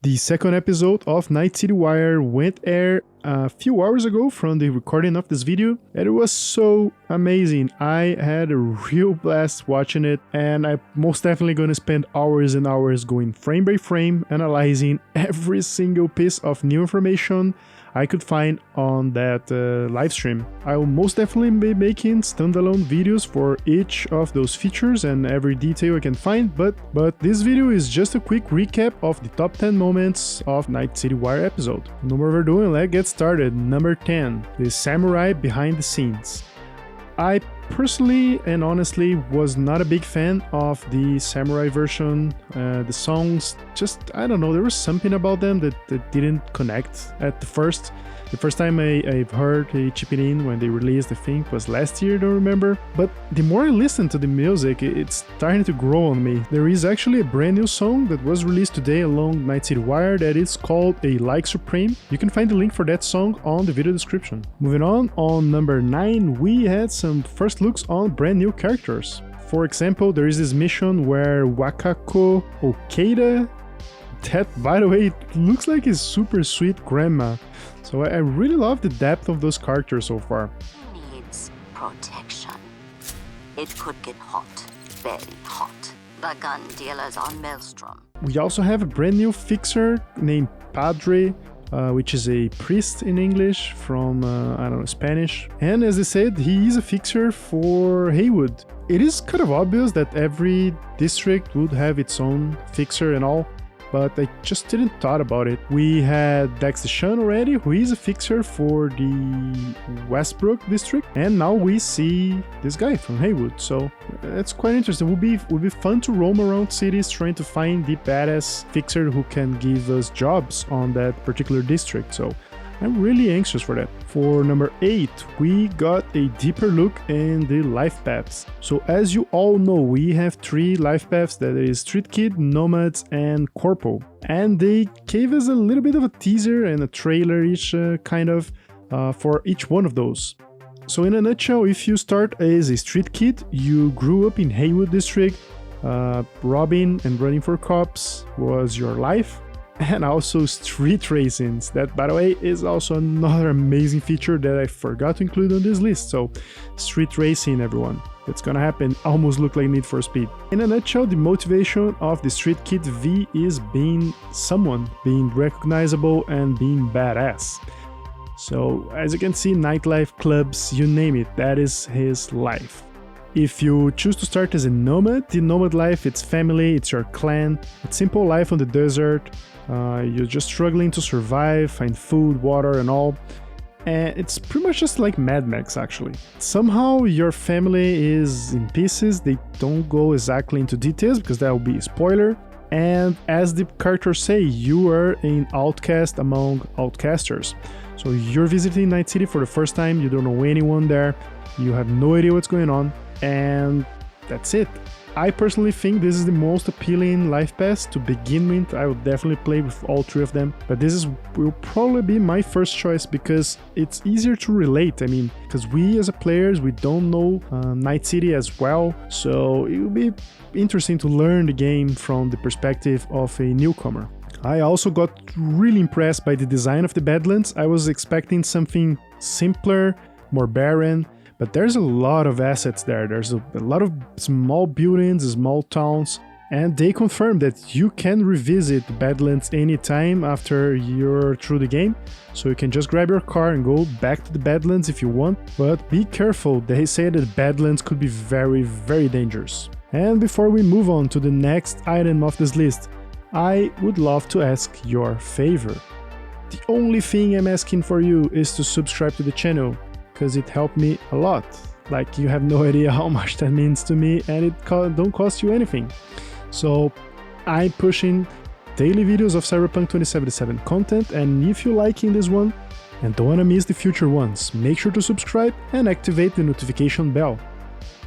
The second episode of Night City Wire went air a few hours ago from the recording of this video, and it was so amazing. I had a real blast watching it, and I'm most definitely going to spend hours and hours going frame by frame, analyzing every single piece of new information I could find on that live stream. I will most definitely be making standalone videos for each of those features and every detail I can find, but this video is just a quick recap of the top 10 moments of Night City Wire episode. No more overdoing, let's get started. Number 10, the samurai behind the scenes. I personally and honestly was not a big fan of the samurai version. The songs, just, I don't know, there was something about them that didn't connect at the first time I've heard Chip It In when they released, I think was last year, I don't remember. But the more I listen to the music, it's starting to grow on me. There is actually a brand new song that was released today along Night City Wire that is called A Like Supreme. You can find the link for that song on the video description. Moving on number 9, we had some first looks on brand new characters. For example, there is this mission where Wakako Okada, that by the way, it looks like his super sweet grandma. So I really love the depth of those characters so far. Needs protection. It could get hot, very hot. The gun dealers on Maelstrom. We also have a brand new fixer named Padre, which is a priest in English from, I don't know, Spanish. And as I said, he is a fixer for Haywood. It is kind of obvious that every district would have its own fixer and all, but I just didn't thought about it. We had Dex Deshawn already, who is a fixer for the Westbrook district, and now we see this guy from Haywood, so it's quite interesting. Would be fun to roam around cities trying to find the badass fixer who can give us jobs on that particular district, so I'm really anxious for that. For number 8, we got a deeper look in the life paths. So as you all know, we have 3 life paths, that is Street Kid, Nomads, and Corpo. And they gave us a little bit of a teaser and a trailer each for each one of those. So in a nutshell, if you start as a street kid, you grew up in Haywood district, robbing and running for cops was your life. And also street racing. That, by the way, is also another amazing feature that I forgot to include on this list. So, street racing, everyone. It's gonna happen. Almost look like Need for Speed. In a nutshell, the motivation of the Street Kid V is being someone, being recognizable and being badass. So, as you can see, nightlife, clubs, you name it, that is his life. If you choose to start as a nomad, the nomad life, it's family, it's your clan, it's simple life on the desert, you're just struggling to survive, find food, water and all. And it's pretty much just like Mad Max actually. Somehow your family is in pieces, they don't go exactly into details because that will be a spoiler. And as the characters say, you are an outcast among outcasters. So you're visiting Night City for the first time, you don't know anyone there, you have no idea what's going on, and that's it. I personally think this is the most appealing life pass to begin with. I would definitely play with all 3 of them, but this will probably be my first choice because it's easier to relate. I mean, because we as a players, we don't know Night City as well, so it will be interesting to learn the game from the perspective of a newcomer. I also got really impressed by the design of the Badlands. I was expecting something simpler, more barren, but there's a lot of assets there. There's a lot of small buildings, small towns, and they confirm that you can revisit Badlands anytime after you're through the game. So you can just grab your car and go back to the Badlands if you want, but be careful, they say that Badlands could be very, very dangerous. And before we move on to the next item of this list, I would love to ask your favor. The only thing I'm asking for you is to subscribe to the channel, because it helped me a lot. Like, you have no idea how much that means to me, and it don't cost you anything. So I'm pushing daily videos of Cyberpunk 2077 content, and if you're liking this one and don't want to miss the future ones, make sure to subscribe and activate the notification bell.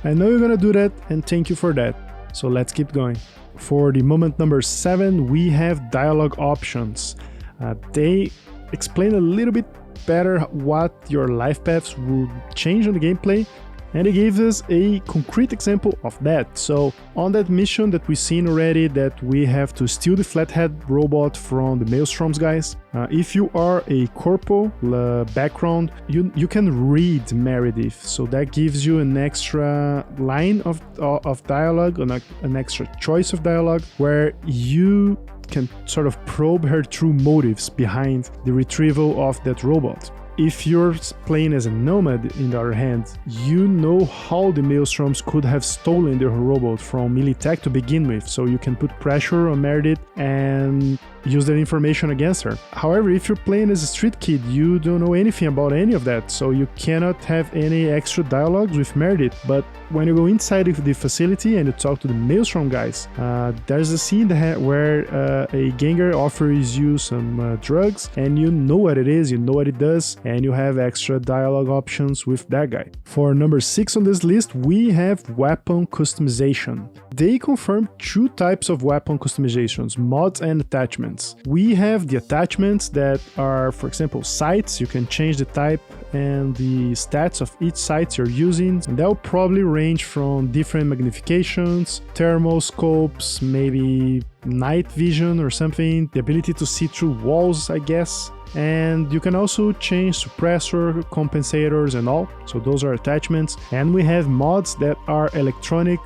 I know you're gonna do that, and thank you for that. So let's keep going. For the moment number 7, we have dialogue options. They explain a little bit better what your life paths would change on the gameplay, And he gave us a concrete example of that. So on that mission that we've seen already, that we have to steal the flathead robot from the Maelstroms guys, if you are a corpo background, you can read Meredith. So that gives you an extra line of dialogue, an extra choice of dialogue, where you can sort of probe her true motives behind the retrieval of that robot. If you're playing as a nomad, in the other hand, you know how the Maelstroms could have stolen the robot from Militech to begin with, so you can put pressure on Meredith and use that information against her. However, if you're playing as a street kid, you don't know anything about any of that, so you cannot have any extra dialogues with Meredith. But when you go inside of the facility and you talk to the Maelstrom guys, there's a scene where a ganger offers you some drugs, and you know what it is, you know what it does, and you have extra dialogue options with that guy. For number 6 on this list, we have weapon customization. They confirm 2 types of weapon customizations, mods and attachments. We have the attachments that are, for example, sights. You can change the type and the stats of each sight you're using, and that will probably range from different magnifications, thermal scopes, maybe night vision or something, the ability to see through walls, I guess. And you can also change suppressor, compensators and all, so those are attachments. And we have mods that are electronic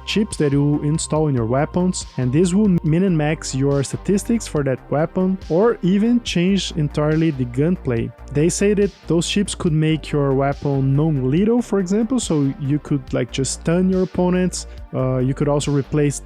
chips that you install in your weapons, and this will min and max your statistics for that weapon, or even change entirely the gunplay. They say that those chips could make your weapon non-lethal, for example, so you could like just stun your opponents. You could also replace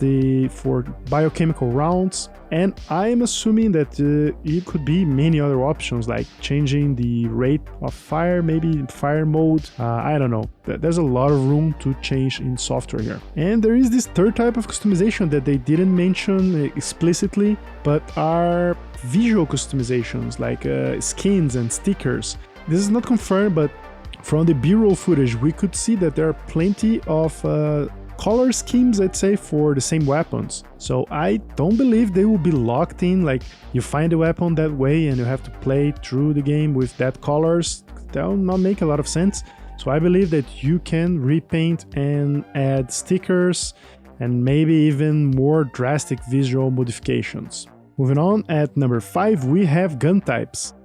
for biochemical rounds, and I'm assuming that it could be many other options, like changing the rate of fire, maybe fire mode. I don't know. There's a lot of room to change in software here. And there is this third type of customization that they didn't mention explicitly, but are visual customizations, like skins and stickers. This is not confirmed, but from the B-roll footage, we could see that there are plenty of color schemes, I'd say, for the same weapons. So I don't believe they will be locked in, like you find a weapon that way and you have to play through the game with that colors. That will not make a lot of sense. So I believe that you can repaint and add stickers and maybe even more drastic visual modifications. Moving on, at number 5 we have gun types.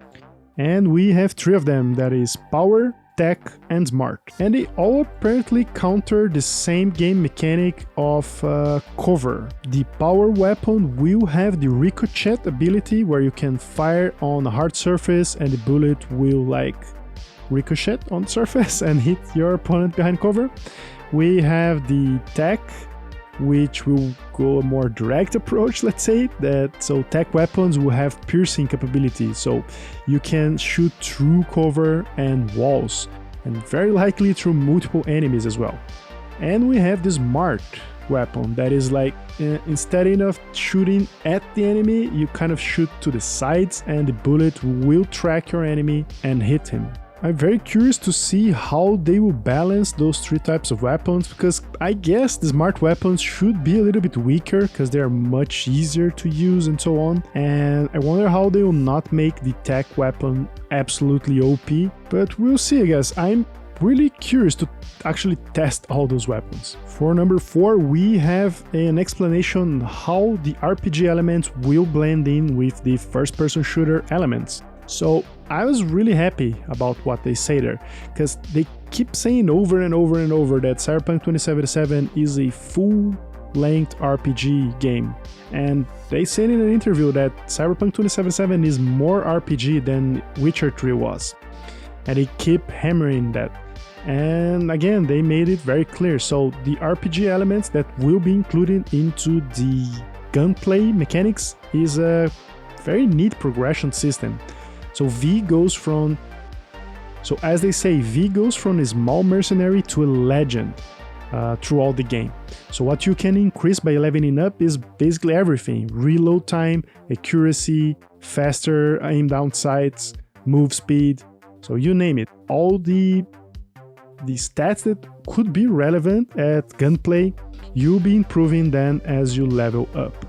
And we have 3 of them, that is power, tech and smart, and they all apparently counter the same game mechanic of cover. The power weapon will have the ricochet ability, where you can fire on a hard surface and the bullet will like ricochet on the surface and hit your opponent behind cover. We have the tech, which will go a more direct approach, let's say. So tech weapons will have piercing capability, so you can shoot through cover and walls, and very likely through multiple enemies as well. And we have the smart weapon, that is like instead of shooting at the enemy, you kind of shoot to the sides and the bullet will track your enemy and hit him. I'm very curious to see how they will balance those 3 types of weapons, because I guess the smart weapons should be a little bit weaker because they are much easier to use and so on. And I wonder how they will not make the tech weapon absolutely OP, but we'll see, I guess. I'm really curious to actually test all those weapons. For number 4, we have an explanation how the RPG elements will blend in with the first-person shooter elements. So I was really happy about what they say there, because they keep saying over and over and over that Cyberpunk 2077 is a full-length RPG game. And they said in an interview that Cyberpunk 2077 is more RPG than Witcher 3 was. And they keep hammering that. And again, they made it very clear. So the RPG elements that will be included into the gunplay mechanics is a very neat progression system. So as they say, V goes from a small mercenary to a legend throughout the game. So what you can increase by leveling up is basically everything: reload time, accuracy, faster aim down sights, move speed, so you name it. All the stats that could be relevant at gunplay, you'll be improving then as you level up.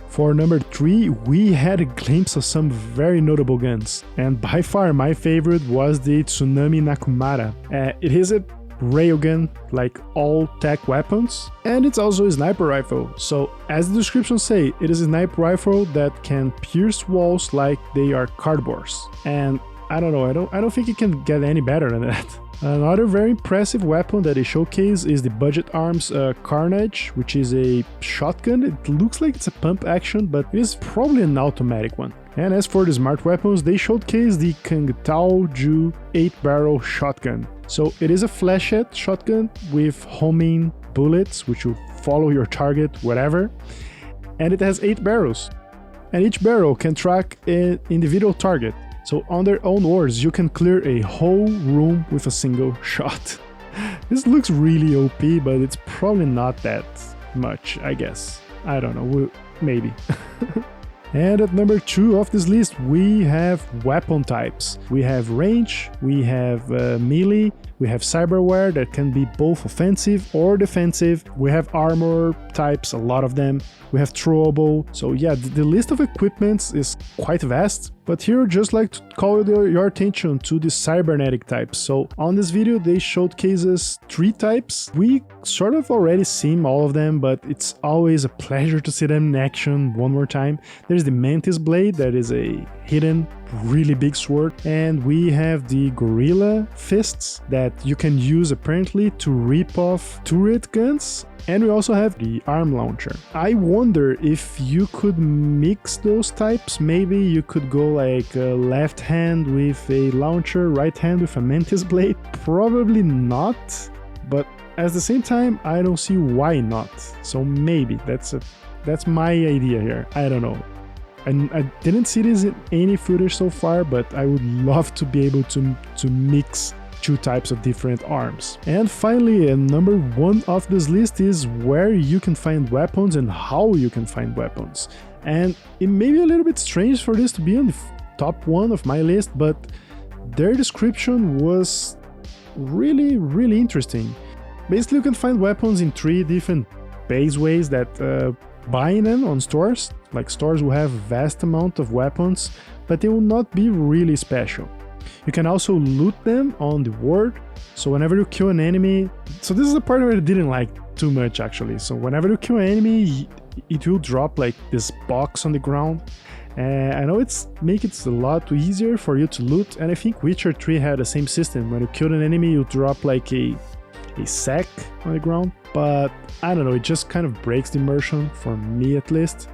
For number 3, we had a glimpse of some very notable guns, and by far my favorite was the Tsunami Nakamura. It is a railgun, like all tech weapons, and it's also a sniper rifle. So as the description say, it is a sniper rifle that can pierce walls like they are cardboards. And I don't know, I don't think it can get any better than that. Another very impressive weapon that they showcase is the Budget Arms Carnage, which is a shotgun. It looks like it's a pump action, but it is probably an automatic one. And as for the smart weapons, they showcase the Kung Tao Ju 8-barrel shotgun. So it is a flechette shotgun with homing bullets, which will follow your target wherever. And it has 8 barrels. And each barrel can track an individual target. So on their own words, you can clear a whole room with a single shot. This looks really OP, but it's probably not that much, I guess. I don't know, maybe. And at number 2 of this list, we have weapon types. We have range, we have melee, we have cyberware that can be both offensive or defensive. We have armor types, a lot of them. We have throwable. So yeah, the list of equipments is quite vast. But here I'd just like to call your attention to the cybernetic types. So on this video they showcases 3 types. We sort of already seen all of them, but it's always a pleasure to see them in action one more time. There's the Mantis Blade, that is a hidden really big sword, and we have the Gorilla Fists that you can use apparently to rip off turret guns. And we also have the arm launcher. I wonder if you could mix those types. Maybe you could go like a left hand with a launcher, right hand with a Mantis Blade. Probably not, but at the same time, I don't see why not. So maybe that's my idea here. I don't know. And I didn't see this in any footage so far, but I would love to be able to mix 2 types of different arms. And finally, number 1 of this list is where you can find weapons and how you can find weapons. And it may be a little bit strange for this to be on the top 1 of my list, but their description was really interesting. Basically, you can find weapons in 3 different base ways that buying them on stores, like stores will have vast amount of weapons, but they will not be really special. You can also loot them on the world, so whenever you kill an enemy... So this is the part where I didn't like too much actually. So whenever you kill an enemy, it will drop like this box on the ground. I know make it a lot easier for you to loot, and I think Witcher 3 had the same system. When you kill an enemy, you drop like a sack on the ground. But I don't know, it just kind of breaks the immersion, for me at least.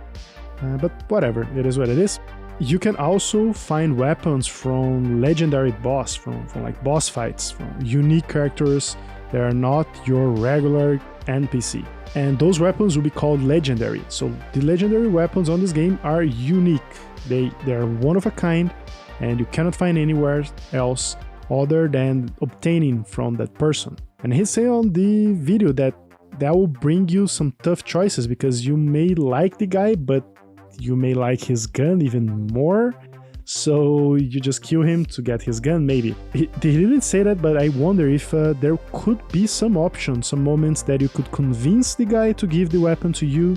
But whatever, it is what it is. You can also find weapons from legendary boss, from like boss fights, from unique characters that are not your regular NPC. And those weapons will be called legendary. So the legendary weapons on this game are unique. They are one of a kind, and you cannot find anywhere else other than obtaining from that person. And he said on the video that will bring you some tough choices, because you may like the guy, but you may like his gun even more, so you just kill him to get his gun, maybe. They didn't say that, but I wonder if there could be some options, some moments that you could convince the guy to give the weapon to you,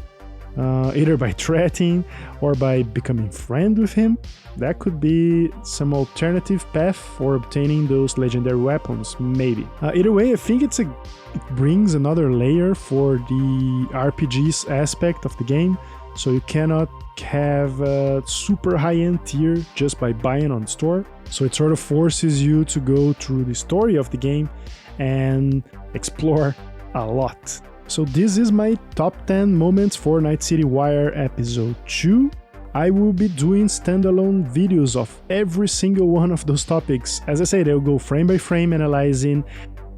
either by threatening or by becoming friend with him. That could be some alternative path for obtaining those legendary weapons, maybe. Either way, I think it brings another layer for the RPG's aspect of the game. So you cannot have a super high-end tier just by buying on the store. So it sort of forces you to go through the story of the game and explore a lot. So this is my top 10 moments for Night City Wire episode 2. I will be doing standalone videos of every single one of those topics. As I said, I'll go frame by frame analyzing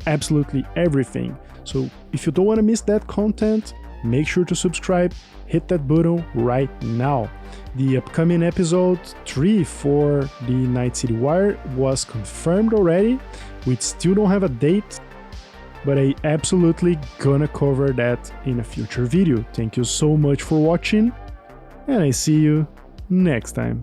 absolutely everything. So if you don't want to miss that content, make sure to subscribe, hit that button right now. The upcoming episode 3 for the Night City Wire was confirmed already. We still don't have a date, but I absolutely gonna cover that in a future video. Thank you so much for watching, and I see you next time.